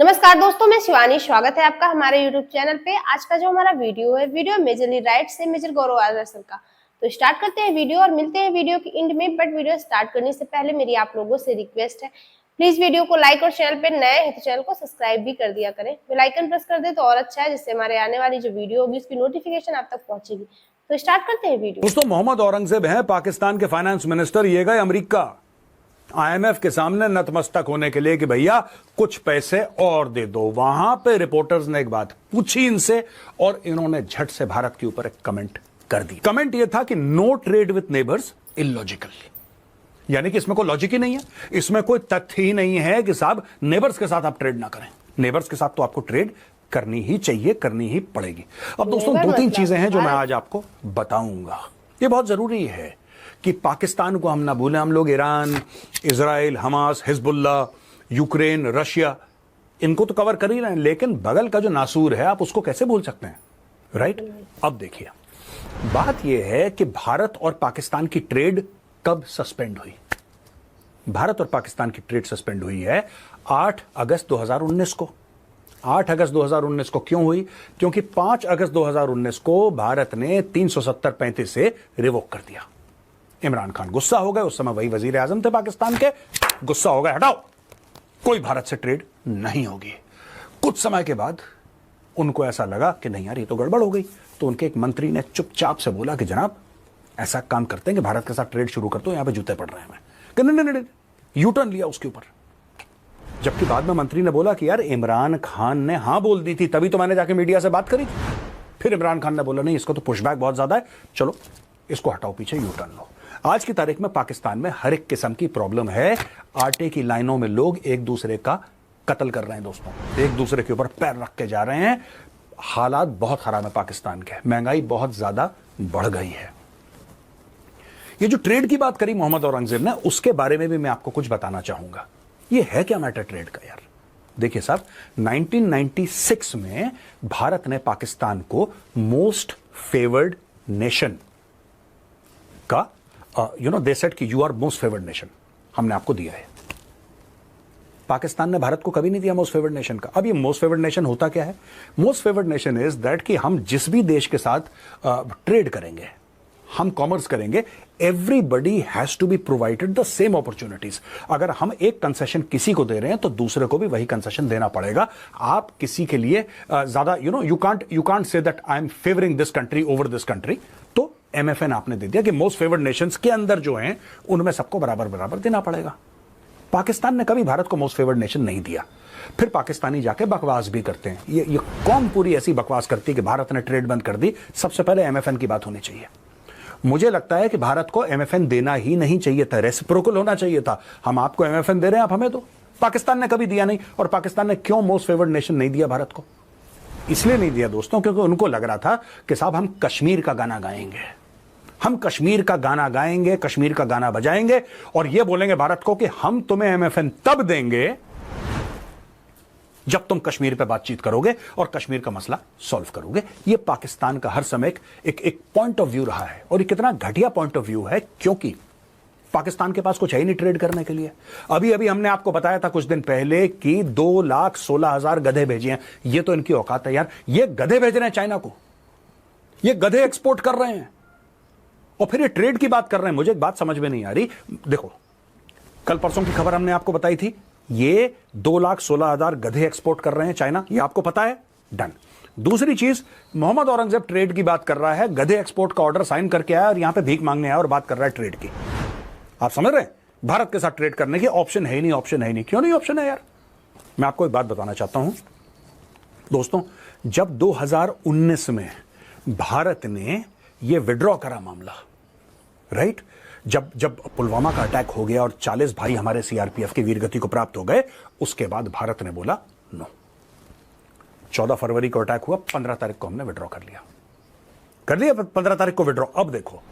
नमस्कार दोस्तों, मैं शिवानी। स्वागत है आपका हमारे YouTube चैनल पे। आज का जो हमारा वीडियो मेजरली राइट से मेजर गौरव आदर सर का। तो स्टार्ट करते हैं वीडियो और मिलते हैं वीडियो के एंड में। बट वीडियो स्टार्ट करने से पहले मेरी आप लोगों से रिक्वेस्ट है, प्लीज वीडियो को लाइक और चैनल पे नए हैं तो चैनल को सब्सक्राइब भी कर दिया करें। बेल आइकन प्रेस कर दे तो और अच्छा है, जिससे हमारे आने वाली जो वीडियो होगी उसकी नोटिफिकेशन आप तक पहुंचेगी। तो स्टार्ट करते हैं वीडियो। दोस्तों, मोहम्मद औरंगजेब हैं पाकिस्तान के फाइनेंस मिनिस्टर। ये गए अमेरिका IMF के सामने नतमस्तक होने के लिए कि भैया कुछ पैसे और दे दो। वहां पे रिपोर्टर्स ने एक बात पूछी इनसे और इन्होंने झट से भारत के ऊपर एक कमेंट कर दी। कमेंट यह था कि no trade with neighbours illogical, यानी कि इसमें कोई लॉजिक ही नहीं है, इसमें कोई तथ्य ही नहीं है कि साहब नेबर्स के साथ आप ट्रेड ना करें। नेबर्स के साथ तो आपको ट्रेड करनी ही चाहिए, करनी ही पड़ेगी। अब दोस्तों, दो तीन चीजें हैं जो मैं आज आपको बताऊंगा। ये बहुत जरूरी है कि पाकिस्तान को हम ना भूलें। हम लोग Iran, Israel, Hamas, Hezbollah, Ukraine, Russia, इनको तो कवर कर ही रहे हैं, लेकिन बगल का जो नासूर है आप उसको कैसे भूल सकते हैं, राइट? अब देखिए, बात यह है कि भारत और पाकिस्तान की ट्रेड कब सस्पेंड हुई। भारत और पाकिस्तान की ट्रेड सस्पेंड हुई है 8 अगस्त 2019 को। 8 अगस्त 2019 को क्यों हुई? क्योंकि 5 अगस्त 2019 को भारत ने 370-35 से रिवोक कर दिया। इमरान खान गुस्सा हो गए, उस समय वही वजीर आजम थे पाकिस्तान के। गुस्सा हो गए, हटाओ, कोई भारत से ट्रेड नहीं होगी। कुछ समय के बाद उनको ऐसा लगा कि नहीं यार, ये तो गड़बड़ हो गई। तो उनके एक मंत्री ने चुपचाप से बोला कि जनाब ऐसा काम करते हैं कि भारत के साथ ट्रेड शुरू करते हो, यहां पे जूते पड़ रहे हैं। मैं नहीं, यू टर्न लिया उसके ऊपर। जबकि बाद में मंत्री ने बोला कि यार इमरान खान ने हां बोल दी थी, तभी तो मैंने जाके मीडिया से बात करी। फिर इमरान खान ने बोला नहीं, इसको तो पुशबैक बहुत ज्यादा है, चलो इसको हटाओ पीछे, यू टर्न लो। आज की तारीख में पाकिस्तान में हर एक किस्म की प्रॉब्लम है। आटे की लाइनों में लोग एक दूसरे का कत्ल कर रहे हैं दोस्तों, एक दूसरे के ऊपर पैर रख के जा रहे हैं। हालात बहुत खराब है पाकिस्तान के, महंगाई बहुत ज्यादा बढ़ गई है। ये जो ट्रेड की बात करी मोहम्मद औरंगजेब ने, उसके बारे में भी मैं आपको कुछ बताना चाहूंगा। ये है क्या मैटर ट्रेड का यार? देखिए साहब, 1996 में भारत ने पाकिस्तान को मोस्ट फेवर्ड नेशन का दे सेड कि you are most favoured nation, हमने आपको दिया है। पाकिस्तान ने भारत को कभी नहीं दिया मोस्ट फेवर्ड नेशन का। अब ये मोस्ट फेवर्ड नेशन होता क्या है? Most favoured nation is that कि हम जिस भी देश के साथ ट्रेड करेंगे, हम कॉमर्स करेंगे, everybody has to be provided the same opportunities. अगर हम एक कंसेशन किसी को दे रहे हैं तो दूसरे को भी वही कंसेशन देना पड़ेगा। आप किसी के लिए ज्यादा you can't say that I am favouring this country over this country. तो MFN आपने दे दिया कि मोस्ट फेवर्ड नेशंस के अंदर जो हैं उनमें सबको बराबर बराबर देना पड़ेगा। पाकिस्तान ने कभी भारत को मोस्ट फेवर्ड नेशन नहीं दिया। फिर पाकिस्तानी जाके बकवास भी करते हैं। ये कौन पूरी ऐसी बकवास करती है कि भारत ने ट्रेड बंद कर दी? सबसे पहले MFN की बात होनी चाहिए। मुझे लगता है कि भारत को MFN देना ही नहीं चाहिए था, रेसिप्रोकल होना चाहिए था। हम आपको MFN दे रहे हैं, आप हमें दो। पाकिस्तान ने कभी दिया नहीं। और पाकिस्तान ने क्यों मोस्ट फेवर्ड नेशन नहीं दिया भारत को? इसलिए नहीं दिया दोस्तों क्योंकि उनको लग रहा था कि साहब हम कश्मीर का गाना गाएंगे, हम कश्मीर का गाना गाएंगे, कश्मीर का गाना बजाएंगे और यह बोलेंगे भारत को कि हम तुम्हें MFN तब देंगे जब तुम कश्मीर पे बातचीत करोगे और कश्मीर का मसला सॉल्व करोगे। यह पाकिस्तान का हर समय एक पॉइंट ऑफ व्यू रहा है। और यह कितना घटिया पॉइंट ऑफ व्यू है, क्योंकि पाकिस्तान के पास कुछ है ही नहीं ट्रेड करने के लिए। अभी अभी हमने आपको बताया था कुछ दिन पहले कि 2,16,000 गधे भेजे हैं। यह तो इनकी औकात है यार, ये गधे भेज रहे हैं चाइना को, ये गधे एक्सपोर्ट कर रहे हैं और फिर ये ट्रेड की बात कर रहे हैं। मुझे एक बात समझ में नहीं आ रही। देखो, कल परसों की खबर हमने आपको बताई थी, ये 2,16,000 गधे एक्सपोर्ट कर रहे हैं चाइना, ये आपको पता है, डन। दूसरी चीज, मोहम्मद औरंगजेब ट्रेड की बात कर रहा है, गधे एक्सपोर्ट का ऑर्डर साइन करके आया और यहां पे भीख मांगने आया और बात कर रहा है ट्रेड की। आप समझ रहे हैं? भारत के साथ ट्रेड करने की ऑप्शन है ही नहीं, ऑप्शन है ही नहीं। क्यों नहीं ऑप्शन है यार? मैं आपको एक बात बताना चाहता हूं दोस्तों, जब 2019 में भारत ने यह विड्रॉ करा मामला, राइट, जब पुलवामा का अटैक हो गया और 40 भाई हमारे CRPF की वीरगति को प्राप्त हो गए, उसके बाद भारत ने बोला नो। 14 फरवरी को अटैक हुआ, 15 तारीख को हमने विड्रॉ कर लिया 15 तारीख को विड्रॉ। अब देखो,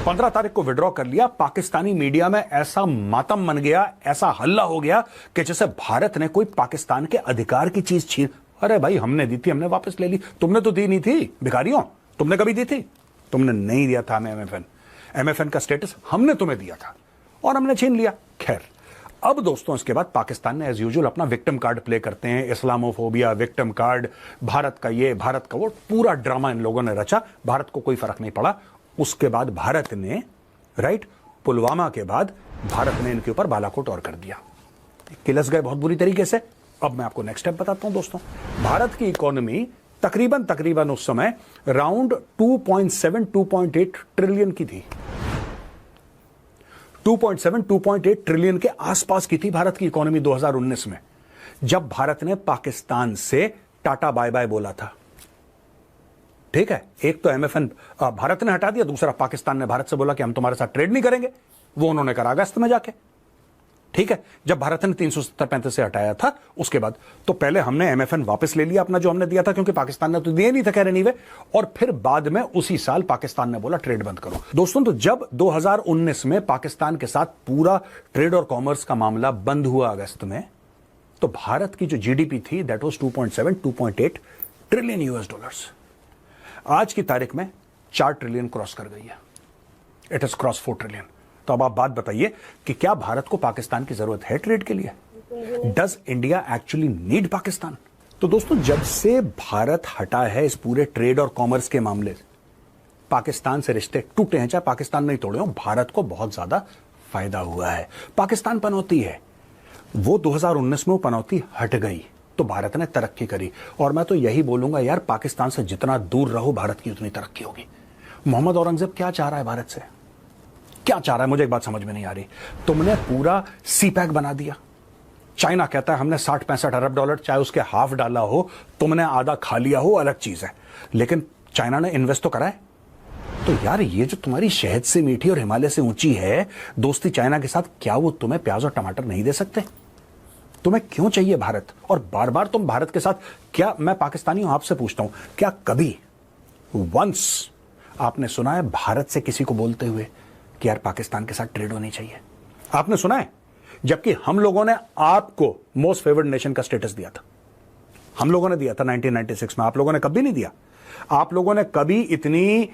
15 तारीख को विड्रॉ कर लिया, पाकिस्तानी मीडिया में ऐसा मातम मन गया, ऐसा हल्ला हो गया कि जैसे भारत ने कोई पाकिस्तान के अधिकार की चीज छीन। अरे भाई, हमने दी थी, हमने वापस ले ली, तुमने तो दी नहीं थी भिखारियों, तुमने कभी दी थी? तुमने नहीं दिया था हमें MFN का स्टेटस, हमने तुम्हें दिया था और हमने छीन लिया। खैर, अब दोस्तों इसके बाद पाकिस्तान ने एज यूजुअल अपना विक्टिम कार्ड प्ले करते हैं, इस्लामोफोबिया, विक्टिम कार्ड, भारत का ये, भारत का वो, पूरा ड्रामा इन लोगों ने रचा। भारत को कोई फर्क नहीं पड़ा। उसके बाद भारत ने, राइट, पुलवामा के बाद भारत ने इनके ऊपर बालाकोट और कर दिया, किलस गए बहुत बुरी तरीके से। अब मैं आपको नेक्स्ट स्टेप बताता हूं दोस्तों। भारत की इकोनॉमी तकरीबन उस समय राउंड 2.8 ट्रिलियन की थी। 2.8 ट्रिलियन के आसपास की थी भारत की इकोनॉमी 2019 में, जब भारत ने पाकिस्तान से टाटा बाय बाय बोला था। ठीक है, एक तो एमएफएन भारत ने हटा दिया, दूसरा पाकिस्तान ने भारत से बोला कि हम तुम्हारे साथ ट्रेड नहीं करेंगे। वो उन्होंने करा अगस्त में जाके। ठीक है, जब भारत ने 370-35 से हटाया था, उसके बाद तो पहले हमने एमएफएन वापस ले लिया अपना जो हमने दिया था, क्योंकि पाकिस्तान ने तो दिए नहीं था कह रहे, और फिर बाद में उसी साल पाकिस्तान ने बोला ट्रेड बंद करो। दोस्तों, तो जब 2019 में पाकिस्तान के साथ पूरा ट्रेड और कॉमर्स का मामला बंद हुआ अगस्त में, तो भारत की जो जीडीपी थी that was 2.8 trillion US dollars. आज की तारीख में 4 ट्रिलियन क्रॉस कर गई है। It is cross 4 trillion. तो अब आप बात बताइए कि क्या भारत को पाकिस्तान की जरूरत है ट्रेड के लिए? Does India actually need Pakistan? तो दोस्तों, जब से भारत हटा है इस पूरे ट्रेड और कॉमर्स के मामले, पाकिस्तान से रिश्ते टूटे हैं, चाहे पाकिस्तान नहीं तोड़े हो, भारत को बहुत ज्यादा फायदा हुआ है। पाकिस्तान पनौती है, वो 2019 में वो पनौती हट गई तो भारत ने तरक्की करी। और मैं तो यही बोलूंगा यार, पाकिस्तान से जितना दूर रहो भारत की उतनी तरक्की होगी। मोहम्मद औरंगजेब क्या चाह रहा है भारत से? क्या चाह रहा है? मुझे एक बात समझ में नहीं आ रही। तुमने पूरा सीपैक बना दिया। चाइना कहता है हमने 60-65 अरब डॉलर, चाहे उसके हाफ डाला हो, तुमने आधा खा लिया हो, अलग चीज है, लेकिन चाइना ने इन्वेस्ट तो करा है। तो यार, ये जो तुम्हारी शहद से मीठी और हिमालय से ऊंची है दोस्ती चाइना के साथ, क्या वो तुम्हें प्याज और टमाटर नहीं दे सकते? तुम्हें क्यों चाहिए भारत? और बार बार तुम भारत के साथ, क्या मैं पाकिस्तानी हूं, आपसे पूछता हूं, क्या कभी वंस आपने सुना है भारत से किसी को बोलते हुए कि यार पाकिस्तान के साथ ट्रेड होनी चाहिए? आपने सुना है? जबकि हम लोगों ने आपको मोस्ट फेवर्ड नेशन का स्टेटस दिया था, हम लोगों ने दिया था 1996 में। आप लोगों ने कभी नहीं दिया। आप लोगों ने कभी इतनी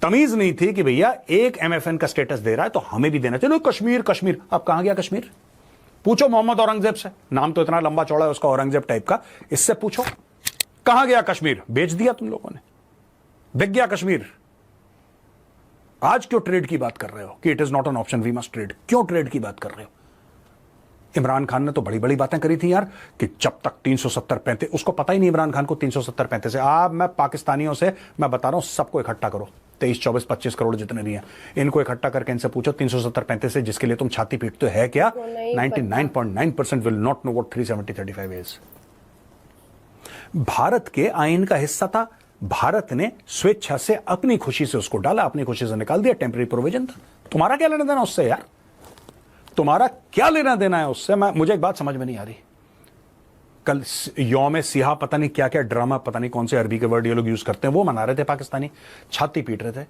तमीज नहीं थी कि भैया एक एमएफएन का स्टेटस दे रहा है तो हमें भी देना चाहिए। कश्मीर, कश्मीर, अब कहां गया कश्मीर? पूछो मोहम्मद औरंगजेब से, नाम तो इतना लंबा चौड़ा है उसका, औरंगजेब टाइप का, इससे पूछो कहां गया कश्मीर? बेच दिया तुम लोगों ने, बिक गया कश्मीर। आज क्यों ट्रेड की बात कर रहे हो कि it is not an option, we must trade? क्यों ट्रेड की बात कर रहे हो? इमरान खान ने तो बड़ी बड़ी बातें करी थी यार कि जब तक 370-35, उसको पता ही नहीं इमरान खान को 370-35 है। मैं पाकिस्तानियों से मैं बता रहा हूं, सबको इकट्ठा करो, 23, 24, 25 करोड़ जितने भी हैं, इनको इकट्ठा करके इनसे पूछो 370-35 से जिसके लिए तुम छाती पीटते है क्या? 99.9% will not know what 370-35 is. Bharat के आइन का हिस्सा था, भारत ने स्वेच्छा से अपनी खुशी से उसको डाला, अपनी खुशी से निकाल दिया, टेम्पररी प्रोविजन था। तुम्हारा क्या लेना देना उससे यार? तुम्हारा क्या लेना देना है उससे? मुझे एक बात समझ में नहीं आ रही। कल यौम सियाह, पता नहीं क्या क्या ड्रामा, पता नहीं कौन से अरबी के वर्ड ये लोग यूज करते हैं, वो मना रहे थे पाकिस्तानी, छाती पीट रहे थे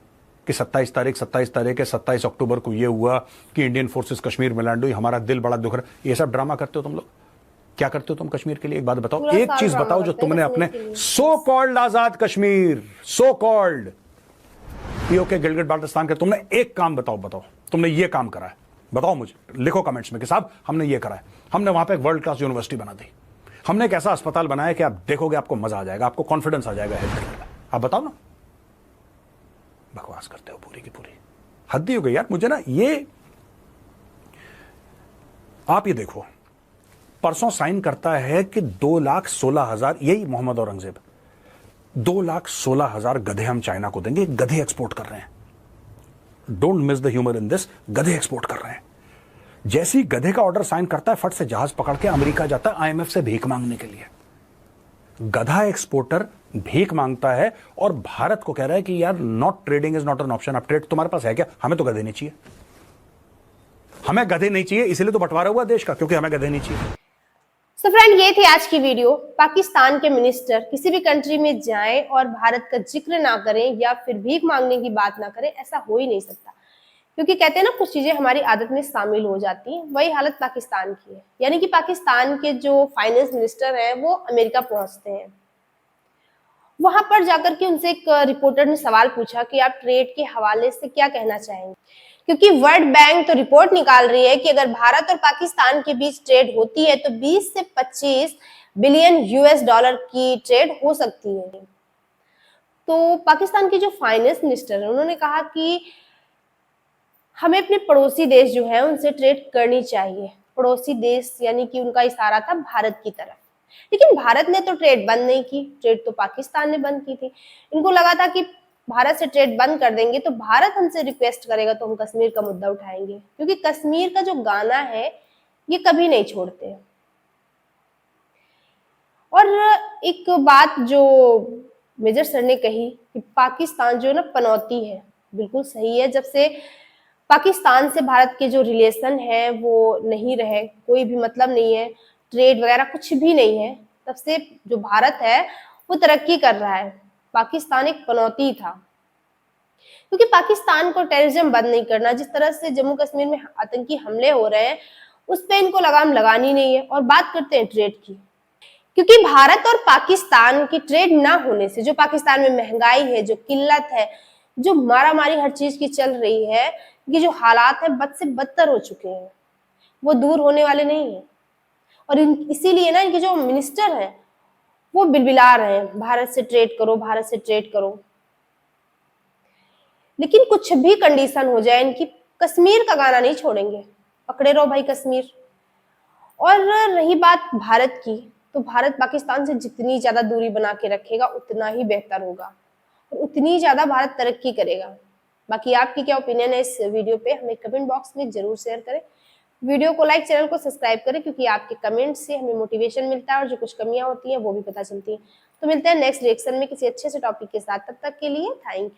कि 27 तारीख के 27 अक्टूबर को ये हुआ कि इंडियन फोर्सेस कश्मीर में लैंड हुई, हमारा दिल बड़ा दुख रहा। ये सब ड्रामा करते हो तुम लोग। क्या करते हो तुम कश्मीर के लिए? एक बात बताओ, एक चीज बताओ जो तुमने अपने so called Azad Kashmir, so called POK Gilgit Baltistan के, तुमने एक काम बताओ तुमने ये काम करा है? बताओ मुझे, लिखो कमेंट्स में कि साहब हमने ये करा है, हमने वहां पे एक वर्ल्ड क्लास यूनिवर्सिटी बना दी, हमने एक ऐसा अस्पताल बनाया कि आप देखोगे आपको मजा आ जाएगा, आपको कॉन्फिडेंस आ जाएगा हेल्थ केयर में। आप बताओ ना। बकवास करते हो पूरी की पूरी, हद ही हो गई यार। मुझे ना ये, आप ये देखो, परसों साइन करता है कि 2,16,000, यही मोहम्मद औरंगजेब, 2,16,000 गधे हम चाइना को देंगे। गधे एक्सपोर्ट कर रहे हैं, don't miss the humour in this, गधे एक्सपोर्ट कर रहे हैं। जैसे ही गधे का ऑर्डर साइन करता है, फट से जहाज पकड़ के अमेरिका जाता है आईएमएफ से भीख मांगने के लिए। गधा एक्सपोर्टर भीख मांगता है और भारत को कह रहा है कि यार not trading is not an option. अब ट्रेड तुम्हारे पास है क्या? हमें तो गधे नहीं चाहिए, हमें गधे नहीं चाहिए, इसलिए तो बंटवारा हुआ देश का, क्योंकि हमें गधे नहीं चाहिए। सो फ्रेंड, ये थी आज की वीडियो। पाकिस्तान के मिनिस्टर किसी भी कंट्री में जाएं और भारत का जिक्र ना करें या फिर भीख मांगने की बात ना करें, ऐसा हो ही नहीं सकता। क्योंकि कहते हैं ना, कुछ चीजें हमारी आदत में शामिल हो जाती हैं। वही हालत पाकिस्तान की है। यानी कि पाकिस्तान के जो फाइनेंस मिनिस्टर हैं वो अमेरिका पहुंचते हैं। वहां पर जाकर के उनसे एक रिपोर्टर ने सवाल पूछा कि आप ट्रेड के हवाले से क्या कहना चाहेंगे। क्योंकि वर्ल्ड बैंक तो रिपोर्ट निकाल रही है कि अगर भारत और पाकिस्तान के बीच ट्रेड होती है तो 20 से 25 बिलियन यूएस डॉलर की ट्रेड हो सकती है। तो पाकिस्तान की जो फाइनेंस मिनिस्टर है उन्होंने कहा कि हमें अपने पड़ोसी देश जो है उनसे ट्रेड करनी चाहिए। पड़ोसी देश यानी कि उनका इशारा था भारत की तरफ। लेकिन भारत ने तो ट्रेड बंद नहीं की, ट्रेड तो पाकिस्तान ने बंद की थी। इनको लगा था कि भारत से ट्रेड बंद कर देंगे तो भारत हमसे रिक्वेस्ट करेगा तो हम कश्मीर का मुद्दा उठाएंगे, क्योंकि कश्मीर का जो गाना है ये कभी नहीं छोड़ते। और एक बात जो मेजर सर ने कही कि पाकिस्तान जो ना पनौती है, बिल्कुल सही है। जब से पाकिस्तान से भारत के जो रिलेशन है वो नहीं रहे, कोई भी मतलब नहीं है, ट्रेड वगैरह कुछ भी नहीं है, तब से जो भारत है वो तरक्की कर रहा है। पाकिस्तान एक पनौती था, क्योंकि पाकिस्तान को टेररिज्म बंद नहीं करना, जिस तरह से जम्मू कश्मीर में आतंकी हमले हो रहे हैं उस पर इनको लगाम लगानी नहीं है। और बात करते हैं ट्रेड की, क्योंकि भारत और पाकिस्तान की ट्रेड ना होने से जो पाकिस्तान में महंगाई है, जो किल्लत है, जो मारामारी हर चीज की चल रही है, ये जो हालात है बद से बदतर हो चुके हैं, वो दूर होने वाले नहीं है। और इसीलिए ना इनके जो मिनिस्टर हैं वो बिलबिला रहे हैं भारत से ट्रेड करो, भारत से ट्रेड करो। लेकिन कुछ भी कंडीशन हो जाए इनकी, कश्मीर का गाना नहीं छोड़ेंगे। पकड़े रहो भाई कश्मीर। और रही बात भारत की, तो भारत पाकिस्तान से जितनी ज्यादा दूरी बना के रखेगा उतना ही बेहतर होगा और उतनी ज्यादा भारत तरक्की करेगा। बाकी आपकी क्या ओपिनियन है इस वीडियो पे, हमें कमेंट बॉक्स में जरूर शेयर करें। वीडियो को लाइक, चैनल को सब्सक्राइब करें, क्योंकि आपके कमेंट से हमें मोटिवेशन मिलता है और जो कुछ कमियां होती हैं वो भी पता चलती हैं। तो मिलते हैं नेक्स्ट रिएक्शन में किसी अच्छे से टॉपिक के साथ, तब तक के लिए थैंक यू।